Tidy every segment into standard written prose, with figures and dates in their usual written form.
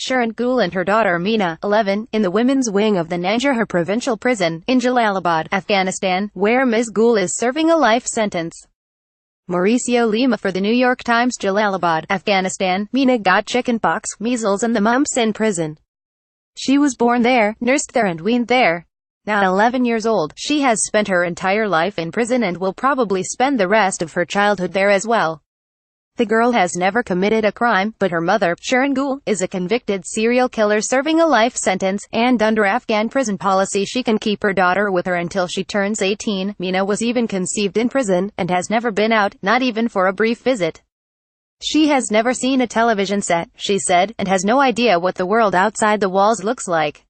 Shirin Gul and her daughter Meena, 11, in the women's wing of the Nangarhar provincial prison, in Jalalabad, Afghanistan, where Ms. Gul is serving a life sentence. Mauricio Lima for the New York Times Jalalabad, Afghanistan. Meena got chickenpox, measles and the mumps in prison. She was born there, nursed there and weaned there. Now 11 years old, she has spent her entire life in prison and will probably spend the rest of her childhood there as well. The girl has never committed a crime, but her mother, Shirin Gul, is a convicted serial killer serving a life sentence, and under Afghan prison policy she can keep her daughter with her until she turns 18. Meena was even conceived in prison, and has never been out, not even for a brief visit. She has never seen a television set, she said, and has no idea what the world outside the walls looks like.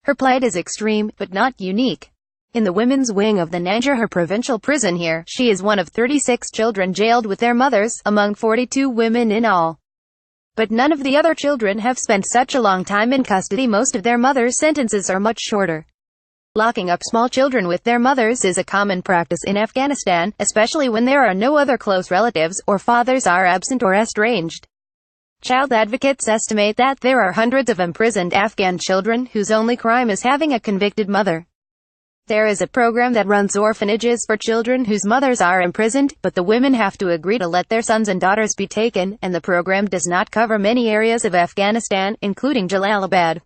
Her plight is extreme, but not unique. In the women's wing of the Nangarhar provincial prison here, she is one of 36 children jailed with their mothers, among 42 women in all. But none of the other children have spent such a long time in custody. Most of their mothers' sentences are much shorter. Locking up small children with their mothers is a common practice in Afghanistan, especially when there are no other close relatives, or fathers are absent or estranged. Child advocates estimate that there are hundreds of imprisoned Afghan children whose only crime is having a convicted mother. There is a program that runs orphanages for children whose mothers are imprisoned, but the women have to agree to let their sons and daughters be taken, and the program does not cover many areas of Afghanistan, including Jalalabad.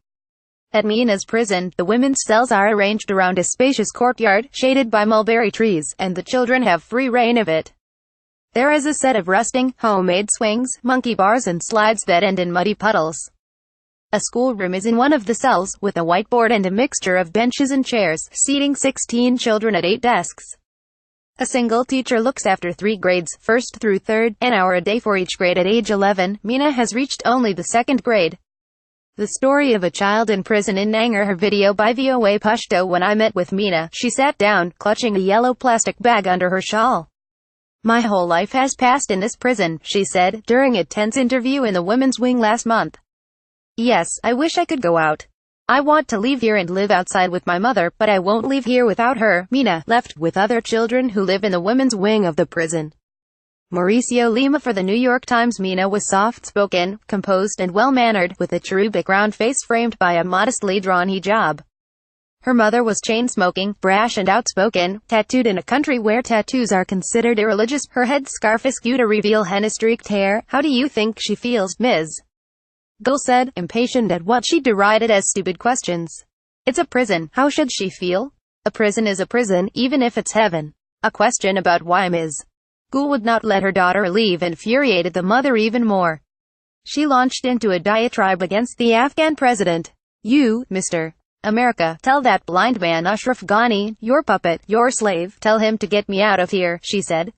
At Meena's prison, the women's cells are arranged around a spacious courtyard, shaded by mulberry trees, and the children have free reign of it. There is a set of rusting, homemade swings, monkey bars and slides that end in muddy puddles. A schoolroom is in one of the cells, with a whiteboard and a mixture of benches and chairs, seating 16 children at 8 desks. A single teacher looks after 3 grades, 1st through 3rd, an hour a day for each grade. At age 11, Meena has reached only the 2nd grade. The story of a child in prison in Nangarhar. Video by VOA Pashto. When I met with Meena, she sat down, clutching a yellow plastic bag under her shawl. My whole life has passed in this prison, she said, during a tense interview in the women's wing last month. Yes, I wish I could go out. I want to leave here and live outside with my mother, but I won't leave here without her. Meena left with other children who live in the women's wing of the prison. Mauricio Lima for the New York Times. Meena was soft-spoken, composed and well-mannered, with a cherubic round face framed by a modestly drawn hijab. Her mother was chain-smoking, brash and outspoken, tattooed in a country where tattoos are considered irreligious, her head scarf askew to reveal henna-streaked hair. How do you think she feels, Ms. Gul said, impatient at what she derided as stupid questions. It's a prison. How should she feel? A prison is a prison, even if it's heaven. A question about why Ms. Gul would not let her daughter leave infuriated the mother even more. She launched into a diatribe against the Afghan president. You, Mr. America, tell that blind man Ashraf Ghani, your puppet, your slave, tell him to get me out of here, she said.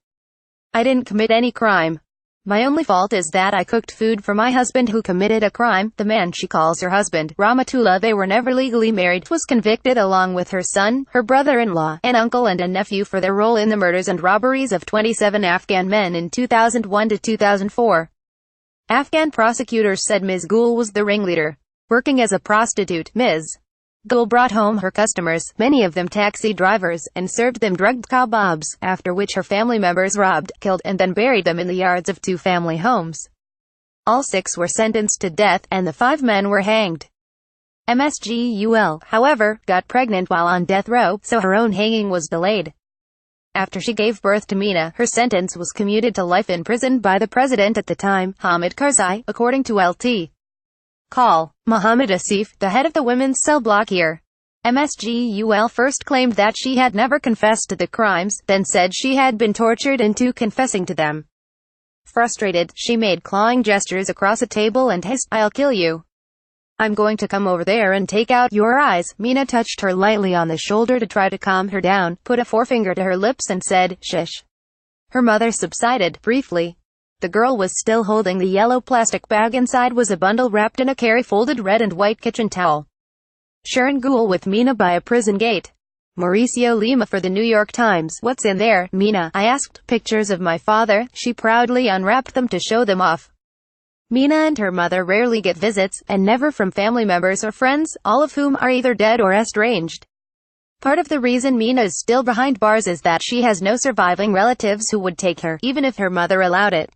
I didn't commit any crime. My only fault is that I cooked food for my husband who committed a crime. The man she calls her husband, Rahmatullah, they were never legally married, was convicted along with her son, her brother-in-law, an uncle and a nephew for their role in the murders and robberies of 27 Afghan men in 2001 to 2004. Afghan prosecutors said Ms. Gul was the ringleader. Working as a prostitute, Ms. Gul brought home her customers, many of them taxi drivers, and served them drugged kebabs, after which her family members robbed, killed, and then buried them in the yards of 2 family homes. All 6 were sentenced to death, and the 5 men were hanged. Ms. Gul, however, got pregnant while on death row, so her own hanging was delayed. After she gave birth to Meena, her sentence was commuted to life in prison by the president at the time, Hamid Karzai, according to LT. Call. Mohammed Asif, the head of the women's cell block here. Ms. Gul first claimed that she had never confessed to the crimes, then said she had been tortured into confessing to them. Frustrated, she made clawing gestures across a table and hissed, I'll kill you. I'm going to come over there and take out your eyes. Meena touched her lightly on the shoulder to try to calm her down, put a forefinger to her lips and said, shush. Her mother subsided, briefly. The girl was still holding the yellow plastic bag. Inside was a bundle wrapped in a folded red and white kitchen towel. Shirin Gul with Meena by a prison gate. Mauricio Lima for the New York Times. What's in there, Meena? I asked. Pictures of my father. She proudly unwrapped them to show them off. Meena and her mother rarely get visits, and never from family members or friends, all of whom are either dead or estranged. Part of the reason Meena is still behind bars is that she has no surviving relatives who would take her, even if her mother allowed it.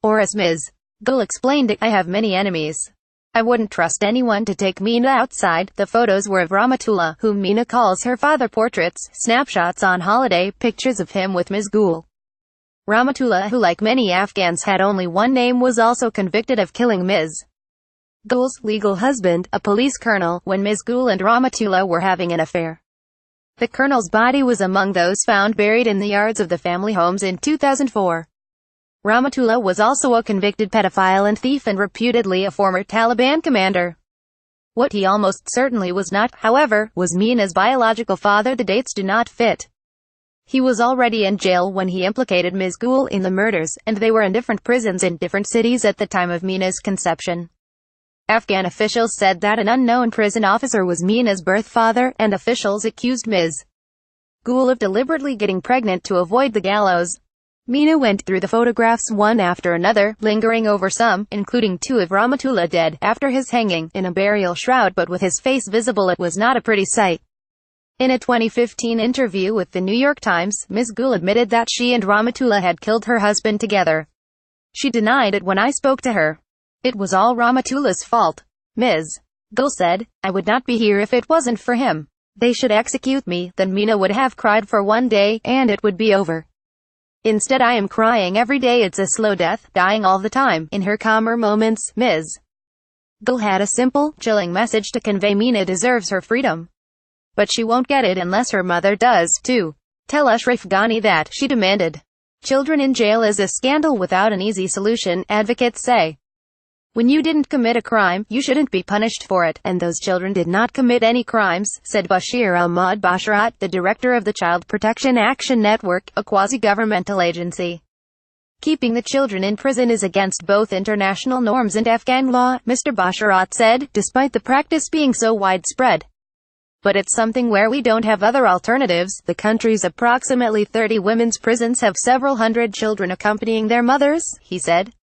Or as Ms. Gul explained it, I have many enemies. I wouldn't trust anyone to take Meena outside. The photos were of Rahmatullah, whom Meena calls her father, portraits, snapshots on holiday, pictures of him with Ms. Gul. Rahmatullah, who like many Afghans had only one name, was also convicted of killing Ms. Gul's legal husband, a police colonel, when Ms. Gul and Rahmatullah were having an affair. The colonel's body was among those found buried in the yards of the family homes in 2004. Rahmatullah was also a convicted pedophile and thief and reputedly a former Taliban commander. What he almost certainly was not, however, was Meena's biological father. The dates do not fit. He was already in jail when he implicated Ms. Gul in the murders, and they were in different prisons in different cities at the time of Meena's conception. Afghan officials said that an unknown prison officer was Meena's birth father, and officials accused Ms. Gul of deliberately getting pregnant to avoid the gallows. Meena went through the photographs one after another, lingering over some, including two of Rahmatullah dead, after his hanging, in a burial shroud but with his face visible. It was not a pretty sight. In a 2015 interview with the New York Times, Ms. Gul admitted that she and Rahmatullah had killed her husband together. She denied it when I spoke to her. It was all Rahmatullah's fault. Ms. Gul said, I would not be here if it wasn't for him. They should execute me, then Meena would have cried for one day, and it would be over. Instead I am crying every day. It's a slow death, dying all the time. In her calmer moments, Ms. Gul had a simple, chilling message to convey: Meena deserves her freedom. But she won't get it unless her mother does, too. Tell Ashraf Ghani that, she demanded. Children in jail is a scandal without an easy solution, advocates say. When you didn't commit a crime, you shouldn't be punished for it, and those children did not commit any crimes, said Bashir Ahmad Basharat, the director of the Child Protection Action Network, a quasi-governmental agency. Keeping the children in prison is against both international norms and Afghan law, Mr. Basharat said, despite the practice being so widespread. But it's something where we don't have other alternatives. The country's approximately 30 women's prisons have several hundred children accompanying their mothers, he said.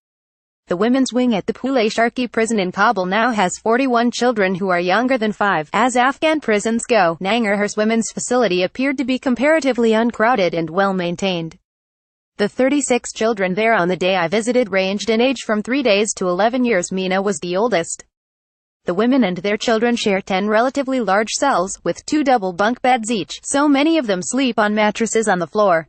The women's wing at the Pule Sharki prison in Kabul now has 41 children who are younger than 5. As Afghan prisons go, Nangarhar's women's facility appeared to be comparatively uncrowded and well-maintained. The 36 children there on the day I visited ranged in age from 3 days to 11 years. Meena was the oldest. The women and their children share 10 relatively large cells, with 2 double bunk beds each, so many of them sleep on mattresses on the floor.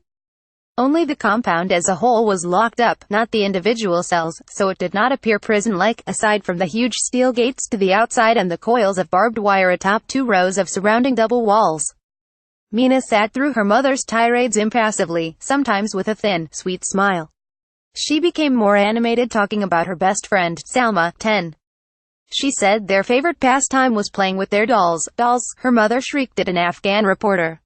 Only the compound as a whole was locked up, not the individual cells, so it did not appear prison-like, aside from the huge steel gates to the outside and the coils of barbed wire atop 2 rows of surrounding double walls. Meena sat through her mother's tirades impassively, sometimes with a thin, sweet smile. She became more animated talking about her best friend, Salma, 10. She said their favorite pastime was playing with their dolls. Dolls, her mother shrieked at an Afghan reporter.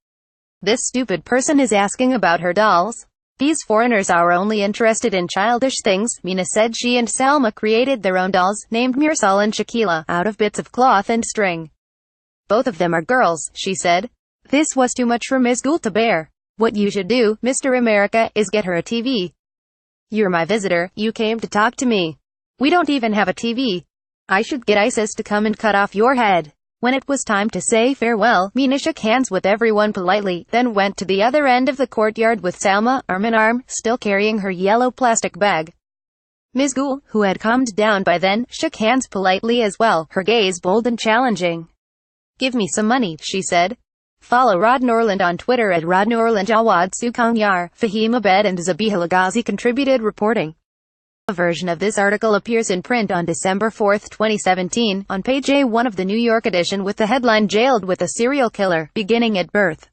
This stupid person is asking about her dolls. These foreigners are only interested in childish things, Meena said. She and Salma created their own dolls, named Mirsal and Shakila, out of bits of cloth and string. Both of them are girls, she said. This was too much for Ms. Gul to bear. What you should do, Mr. America, is get her a TV. You're my visitor, you came to talk to me. We don't even have a TV. I should get ISIS to come and cut off your head. When it was time to say farewell, Meena shook hands with everyone politely, then went to the other end of the courtyard with Salma, arm in arm, still carrying her yellow plastic bag. Ms. Gul, who had calmed down by then, shook hands politely as well, her gaze bold and challenging. Give me some money, she said. Follow Rod Norland on Twitter at Rod Norland. Jawad Sukanyar, Fahim Abed and Zabihah Laghazi contributed reporting. A version of this article appears in print on December 4, 2017, on page A1 of the New York edition with the headline Jailed with a Serial Killer, Beginning at Birth.